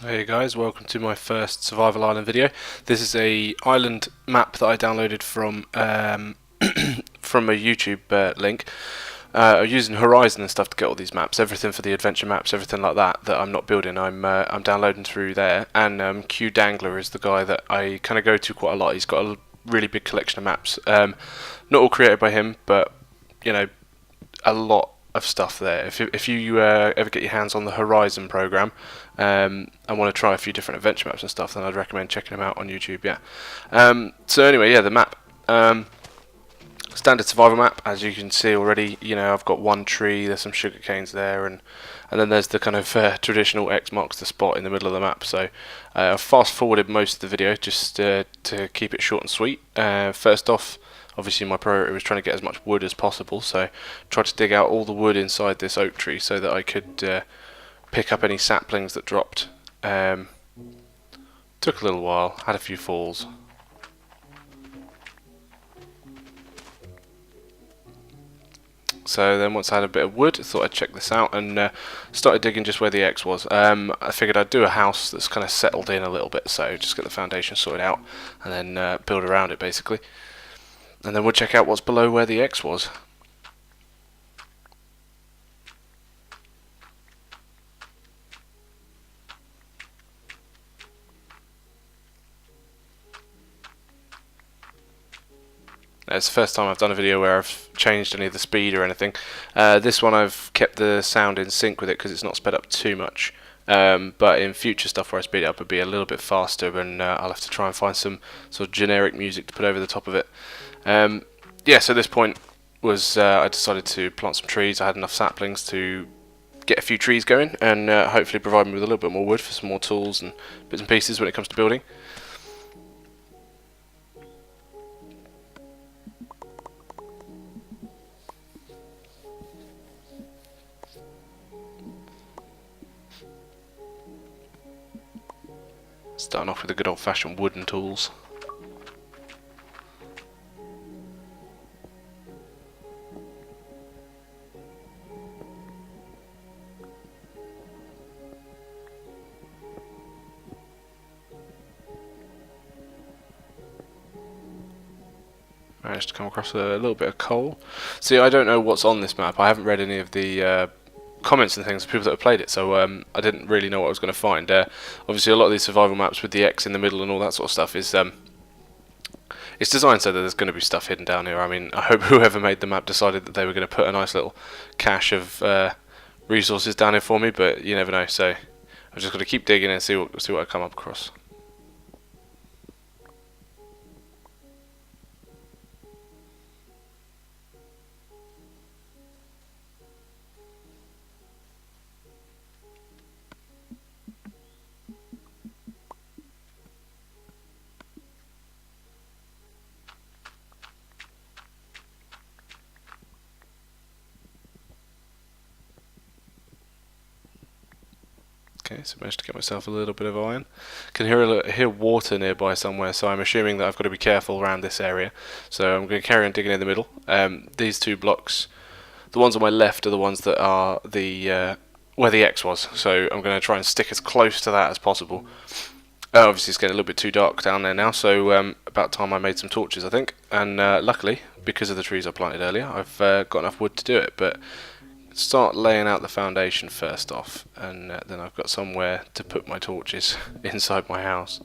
Hey guys, welcome to my first Survival Island video. This is a island map that I downloaded from from a YouTube link. I'm using Horizon and stuff to get all these maps, everything for the adventure maps, everything like that that I'm not building. I'm downloading through there, and Q Dangler is the guy that I kind of go to quite a lot. He's got a really big collection of maps, not all created by him, but you know, a lot of stuff there. If you ever get your hands on the Horizon program and want to try a few different adventure maps and stuff, then I'd recommend checking them out on YouTube. Yeah. So anyway, yeah, the map. Standard survival map, as you can see already. You know, I've got one tree. There's some sugar canes there, and then there's the kind of traditional X marks the spot in the middle of the map. So I've fast forwarded most of the video just to keep it short and sweet. First off, obviously my priority was trying to get as much wood as possible, so tried to dig out all the wood inside this oak tree so that I could pick up any saplings that dropped. Took a little while, had a few falls. So then once I had a bit of wood, I thought I'd check this out and started digging just where the X was. I figured I'd do a house that's kind of settled in a little bit, so just get the foundation sorted out and then build around it basically. And then we'll check out what's below where the X was. It's the first time I've done a video where I've changed any of the speed or anything. This one I've kept the sound in sync with it because it's not sped up too much. But in future stuff where I speed it up, it'll be a little bit faster, and I'll have to try and find some sort of generic music to put over the top of it. Yeah, so this point was I decided to plant some trees. I had enough saplings to get a few trees going and hopefully provide me with a little bit more wood for some more tools and bits and pieces when it comes to building. Starting off with the good old-fashioned wooden tools. Managed to come across a little bit of coal. See, I don't know what's on this map. I haven't read any of the comments and things of people that have played it, so I didn't really know what I was going to find. Obviously, a lot of these survival maps with the X in the middle and all that sort of stuff is it's designed so that there's going to be stuff hidden down here. I mean, I hope whoever made the map decided that they were going to put a nice little cache of resources down here for me, but you never know. So I've just got to keep digging and see what I come up across. Okay, so I managed to get myself a little bit of iron. Can hear water nearby somewhere, so I'm assuming that I've got to be careful around this area. So I'm going to carry on digging in the middle. These two blocks, the ones on my left, are the ones that are the where the X was. So I'm going to try and stick as close to that as possible. Obviously, it's getting a little bit too dark down there now, so about time I made some torches, I think. And luckily, because of the trees I planted earlier, I've got enough wood to do it. But start laying out the foundation first off, and then I've got somewhere to put my torches inside my house.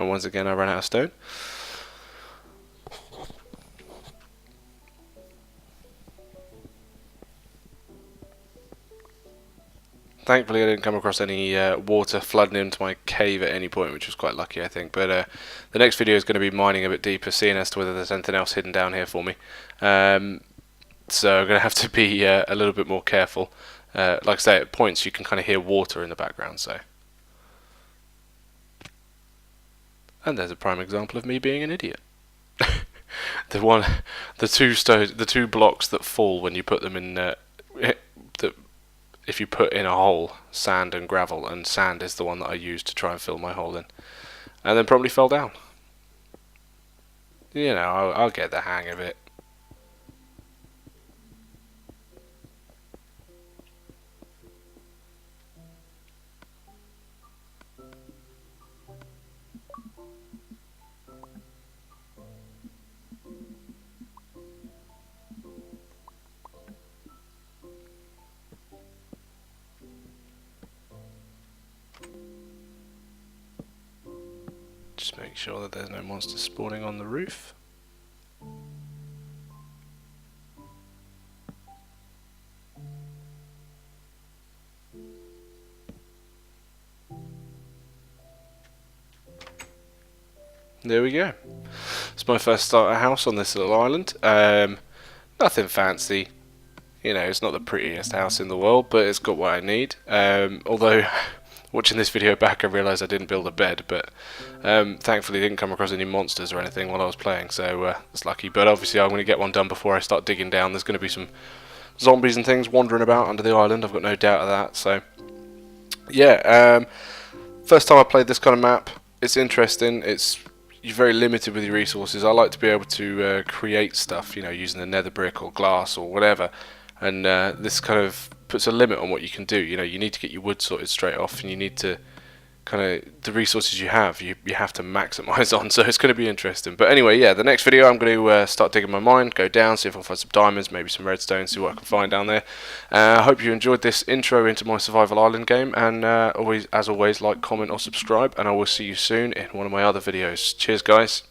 And once again I ran out of stone. Thankfully I didn't come across any water flooding into my cave at any point, which was quite lucky I think. But the next video is going to be mining a bit deeper, seeing as to whether there's anything else hidden down here for me. So I'm going to have to be a little bit more careful. Like I say, at points you can kind of hear water in the background. So, and there's a prime example of me being an idiot. The two blocks that fall when you put them in. If you put in a hole, sand and gravel, and sand is the one that I used to try and fill my hole in, and then probably fell down. You know, I'll get the hang of it. Just make sure that there's no monsters spawning on the roof. There we go. It's my first starter house on this little island. Nothing fancy. You know, it's not the prettiest house in the world, but it's got what I need. Although, watching this video back, I realised I didn't build a bed, but thankfully I didn't come across any monsters or anything while I was playing, so it's lucky. But obviously I'm going to get one done before I start digging down. There's going to be some zombies and things wandering about under the island, I've got no doubt of that. So, yeah, first time I played this kind of map. It's interesting. You're very limited with your resources. I like to be able to create stuff, you know, using the nether brick or glass or whatever. And this kind of puts a limit on what you can do. You know, you need to get your wood sorted straight off, and you need to kind of, the resources you have have to maximise on. So it's going to be interesting. But anyway, yeah, the next video I'm going to start digging my mine, go down, see if I can find some diamonds, maybe some redstone, see what I can find down there. I hope you enjoyed this intro into my survival island game, and as always, like, comment or subscribe, and I will see you soon in one of my other videos. Cheers, guys.